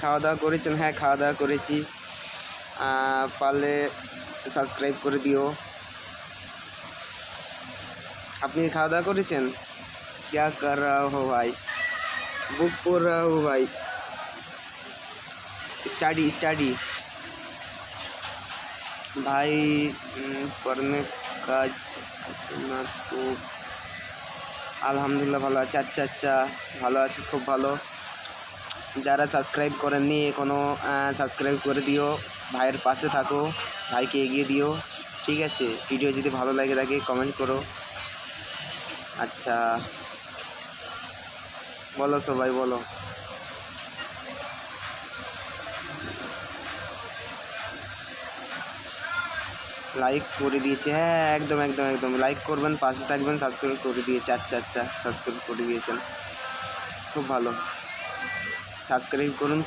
খাওয়া দাওয়া করেছেন? হ্যাঁ, খাওয়া দাওয়া করেছি। পারলে সাবস্ক্রাইব করে দিও। আপনি খাওয়া দাওয়া করেছেন? क्या कर रहा हो भाई? बुक पढ़ रहा हो भाई? स्टडी भाई। पढ़ने কাজ আছে না তো। আলহামদুলিল্লাহ ভালো আছে। আচ্ছা আচ্ছা, ভালো আছে, খুব ভালো। যারা সাবস্ক্রাইব করেননি এখনও সাবস্ক্রাইব করে দিও, ভাইয়ের পাশে থাকো, ভাইকে এগিয়ে দিও, ঠিক আছে? ভিডিও যদি ভালো লাগে থাকে কমেন্ট করো। আচ্ছা, বলো সবাই বলো। লাইক করে দিয়েছে, হ্যাঁ একদম একদম একদম লাইক করবেন, পাশে থাকবেন, সাবস্ক্রাইব করে দিয়েছে। আচ্ছা আচ্ছা, সাবস্ক্রাইব করে দিয়েছেন, খুব ভালো। সাবস্ক্রাইব করুন।